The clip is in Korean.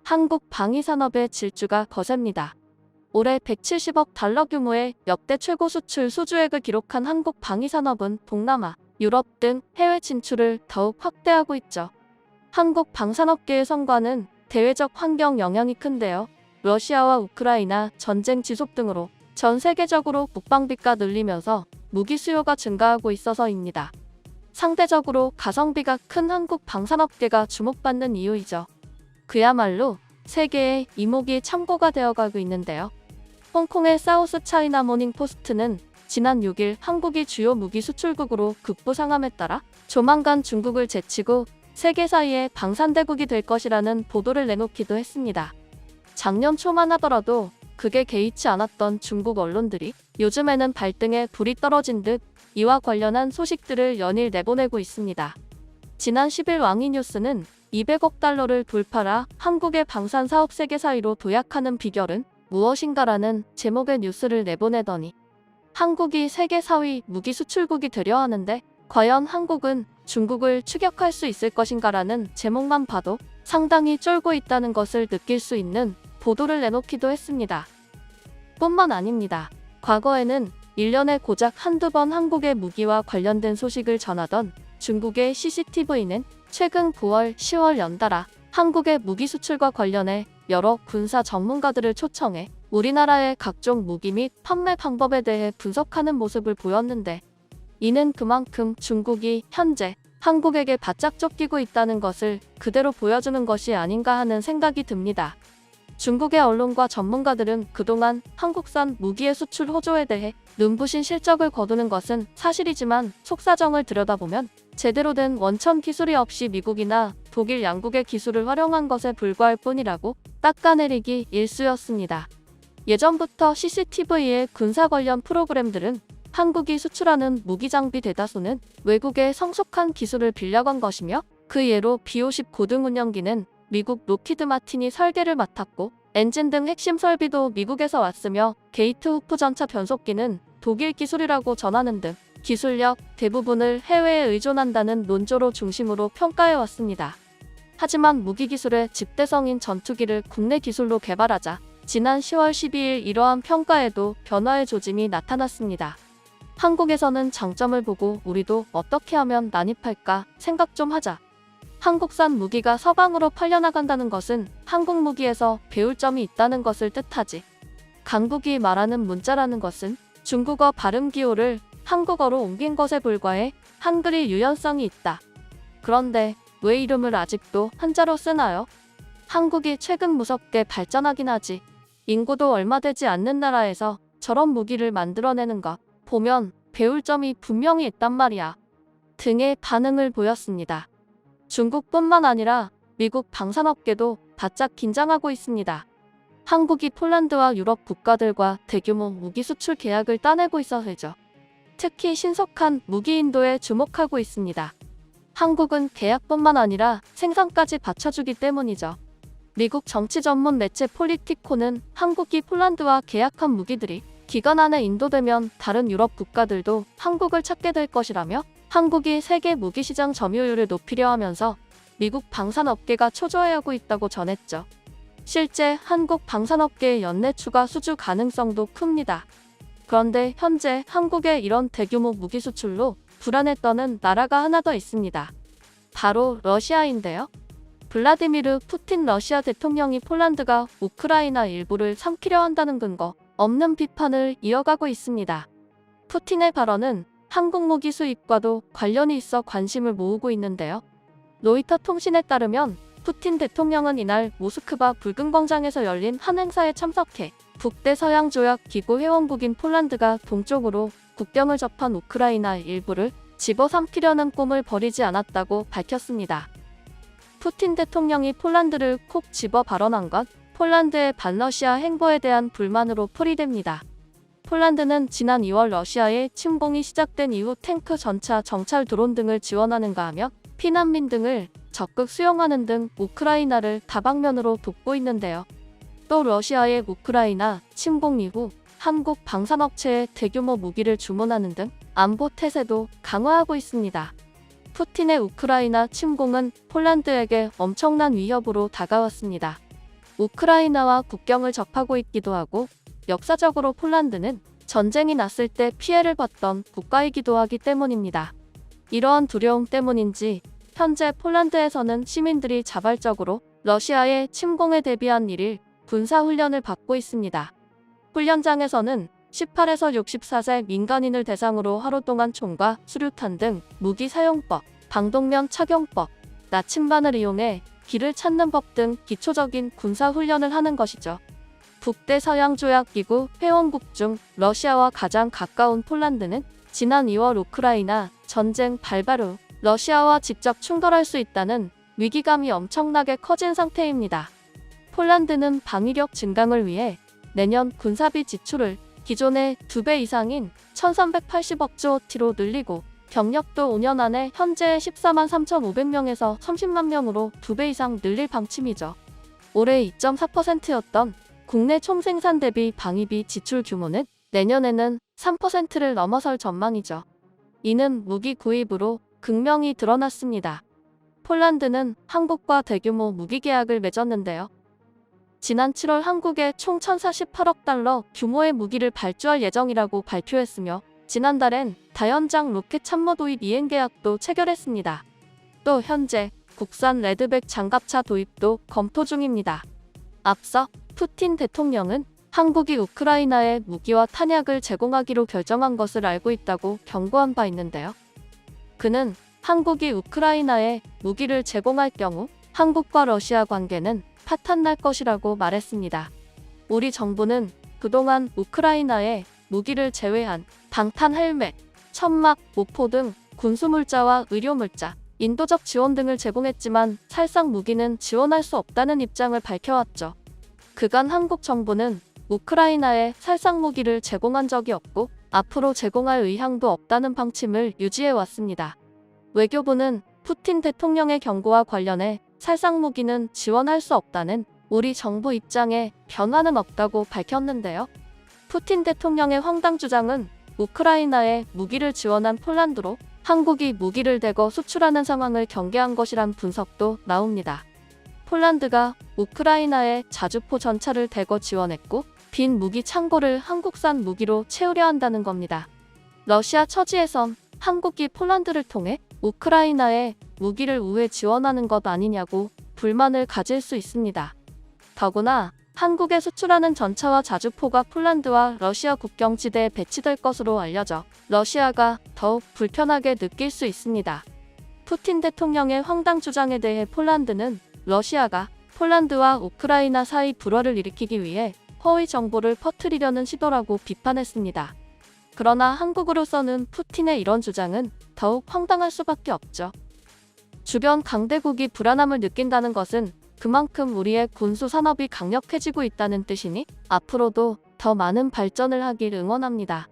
한국 방위산업의 질주가 거셉니다. 올해 170억 달러 규모의 역대 최고 수출 수주액을 기록한 한국 방위산업은 동남아, 유럽 등 해외 진출을 더욱 확대하고 있죠. 한국 방산업계의 성과는 대외적 환경 영향이 큰데요. 러시아와 우크라이나 전쟁 지속 등으로 전 세계적으로 국방비가 늘리면서 무기 수요가 증가하고 있어서입니다. 상대적으로 가성비가 큰 한국 방산업계가 주목받는 이유이죠. 그야말로 세계의 이모기 참고가 되어가고 있는데요. 홍콩의 사우스 차이나 모닝 포스트는 지난 6일 한국이 주요 무기 수출국으로 급부상함에 따라 조만간 중국을 제치고 세계 사이의 방산대국이 될 것이라는 보도를 내놓기도 했습니다. 작년 초만 하더라도 그게 개의치 않았던 중국 언론들이 요즘에는 발등에 불이 떨어진 듯 이와 관련한 소식들을 연일 내보내고 있습니다. 지난 10일 왕이뉴스는 200억 달러를 돌파라 한국의 방산 사업 세계 사이로 도약하는 비결은 무엇인가라는 제목의 뉴스를 내보내더니 한국이 세계 4위 무기 수출국이 되려 하는데 과연 한국은 중국을 추격할 수 있을 것인가라는 제목만 봐도 상당히 쫄고 있다는 것을 느낄 수 있는 보도를 내놓기도 했습니다. 뿐만 아닙니다. 과거에는 1년에 고작 한두 번 한국의 무기와 관련된 소식을 전하던 중국의 CCTV는 최근 9월, 10월 연달아 한국의 무기 수출과 관련해 여러 군사 전문가들을 초청해 우리나라의 각종 무기 및 판매 방법에 대해 분석하는 모습을 보였는데 이는 그만큼 중국이 현재 한국에게 바짝 쫓기고 있다는 것을 그대로 보여주는 것이 아닌가 하는 생각이 듭니다. 중국의 언론과 전문가들은 그동안 한국산 무기의 수출 호조에 대해 눈부신 실적을 거두는 것은 사실이지만 속사정을 들여다보면 제대로 된 원천 기술이 없이 미국이나 독일 양국의 기술을 활용한 것에 불과할 뿐이라고 닦아내리기 일쑤였습니다. 예전부터 CCTV의 군사 관련 프로그램들은 한국이 수출하는 무기 장비 대다수는 외국의 성숙한 기술을 빌려간 것이며 그 예로 B-50 고등 운영기는 미국 로키드 마틴이 설계를 맡았고 엔진 등 핵심 설비도 미국에서 왔으며 게이트 후프 전차 변속기는 독일 기술이라고 전하는 등 기술력 대부분을 해외에 의존한다는 논조로 중심으로 평가해왔습니다. 하지만 무기 기술의 집대성인 전투기를 국내 기술로 개발하자 지난 10월 12일 이러한 평가에도 변화의 조짐이 나타났습니다. 한국에서는 장점을 보고 우리도 어떻게 하면 난입할까 생각 좀 하자. 한국산 무기가 서방으로 팔려나간다는 것은 한국 무기에서 배울 점이 있다는 것을 뜻하지. 강국이 말하는 문자라는 것은 중국어 발음 기호를 한국어로 옮긴 것에 불과해 한글이 유연성이 있다. 그런데 왜 이름을 아직도 한자로 쓰나요? 한국이 최근 무섭게 발전하긴 하지. 인구도 얼마 되지 않는 나라에서 저런 무기를 만들어내는 것 보면 배울 점이 분명히 있단 말이야. 등의 반응을 보였습니다. 중국뿐만 아니라 미국 방산업계도 바짝 긴장하고 있습니다. 한국이 폴란드와 유럽 국가들과 대규모 무기 수출 계약을 따내고 있어서죠. 특히 신속한 무기 인도에 주목하고 있습니다. 한국은 계약뿐만 아니라 생산까지 받쳐주기 때문이죠. 미국 정치 전문 매체 폴리티코는 한국이 폴란드와 계약한 무기들이 기간 안에 인도되면 다른 유럽 국가들도 한국을 찾게 될 것이라며 한국이 세계 무기 시장 점유율을 높이려 하면서 미국 방산업계가 초조해하고 있다고 전했죠. 실제 한국 방산업계의 연내 추가 수주 가능성도 큽니다. 그런데 현재 한국의 이런 대규모 무기 수출로 불안에 떠는 나라가 하나 더 있습니다. 바로 러시아인데요. 블라디미르 푸틴 러시아 대통령이 폴란드가 우크라이나 일부를 삼키려 한다는 근거 없는 비판을 이어가고 있습니다. 푸틴의 발언은 한국 무기 수입과도 관련이 있어 관심을 모으고 있는데요. 로이터 통신에 따르면 푸틴 대통령은 이날 모스크바 붉은 광장에서 열린 한 행사에 참석해 북대서양 조약 기구 회원국인 폴란드가 동쪽으로 국경을 접한 우크라이나 일부를 집어삼키려는 꿈을 버리지 않았다고 밝혔습니다. 푸틴 대통령이 폴란드를 콕 집어 발언한 것, 폴란드의 반러시아 행보에 대한 불만으로 풀이됩니다. 폴란드는 지난 2월 러시아의 침공이 시작된 이후 탱크, 전차, 정찰 드론 등을 지원하는가 하며 피난민 등을 적극 수용하는 등 우크라이나를 다방면으로 돕고 있는데요. 또 러시아의 우크라이나 침공 이후 한국 방산업체에 대규모 무기를 주문하는 등 안보 태세도 강화하고 있습니다. 푸틴의 우크라이나 침공은 폴란드에게 엄청난 위협으로 다가왔습니다. 우크라이나와 국경을 접하고 있기도 하고 역사적으로 폴란드는 전쟁이 났을 때 피해를 봤던 국가이기도 하기 때문입니다. 이러한 두려움 때문인지 현재 폴란드에서는 시민들이 자발적으로 러시아의 침공에 대비한 1일 군사훈련을 받고 있습니다. 훈련장에서는 18에서 64세 민간인을 대상으로 하루 동안 총과 수류탄 등 무기 사용법, 방독면 착용법, 나침반을 이용해 길을 찾는 법 등 기초적인 군사훈련을 하는 것이죠. 북대서양조약기구 회원국 중 러시아와 가장 가까운 폴란드는 지난 2월 우크라이나 전쟁 발발 후 러시아와 직접 충돌할 수 있다는 위기감이 엄청나게 커진 상태입니다. 폴란드는 방위력 증강을 위해 내년 군사비 지출을 기존의 2배 이상인 1380억 조티로 늘리고 병력도 5년 안에 현재의 14만 3,500명에서 30만 명으로 2배 이상 늘릴 방침이죠. 올해 2.4%였던 국내 총생산 대비 방위비 지출 규모는 내년에는 3%를 넘어설 전망이죠. 이는 무기 구입으로 극명히 드러났습니다. 폴란드는 한국과 대규모 무기 계약을 맺었는데요. 지난 7월 한국에 총 1,048억 달러 규모의 무기를 발주할 예정이라고 발표했으며 지난달엔 다연장 로켓 참모 도입 이행 계약도 체결했습니다. 또 현재 국산 레드백 장갑차 도입도 검토 중입니다. 앞서 푸틴 대통령은 한국이 우크라이나에 무기와 탄약을 제공하기로 결정한 것을 알고 있다고 경고한 바 있는데요. 그는 한국이 우크라이나에 무기를 제공할 경우 한국과 러시아 관계는 파탄날 것이라고 말했습니다. 우리 정부는 그동안 우크라이나에 무기를 제외한 방탄 헬멧, 천막, 모포 등 군수물자와 의료물자, 인도적 지원 등을 제공했지만 살상 무기는 지원할 수 없다는 입장을 밝혀왔죠. 그간 한국 정부는 우크라이나에 살상 무기를 제공한 적이 없고 앞으로 제공할 의향도 없다는 방침을 유지해왔습니다. 외교부는 푸틴 대통령의 경고와 관련해 살상 무기는 지원할 수 없다는 우리 정부 입장에 변화는 없다고 밝혔는데요. 푸틴 대통령의 황당 주장은 우크라이나에 무기를 지원한 폴란드로 한국이 무기를 대거 수출하는 상황을 경계한 것이란 분석도 나옵니다. 폴란드가 우크라이나에 자주포 전차를 대거 지원했고 빈 무기 창고를 한국산 무기로 채우려 한다는 겁니다. 러시아 처지에선 한국이 폴란드를 통해 우크라이나에 무기를 우회 지원하는 것 아니냐고 불만을 가질 수 있습니다. 더구나 한국에 수출하는 전차와 자주포가 폴란드와 러시아 국경지대에 배치될 것으로 알려져 러시아가 더욱 불편하게 느낄 수 있습니다. 푸틴 대통령의 황당 주장에 대해 폴란드는 러시아가 폴란드와 우크라이나 사이 불화를 일으키기 위해 허위 정보를 퍼뜨리려는 시도라고 비판했습니다. 그러나 한국으로서는 푸틴의 이런 주장은 더욱 황당할 수밖에 없죠. 주변 강대국이 불안함을 느낀다는 것은 그만큼 우리의 군수 산업이 강력해지고 있다는 뜻이니 앞으로도 더 많은 발전을 하길 응원합니다.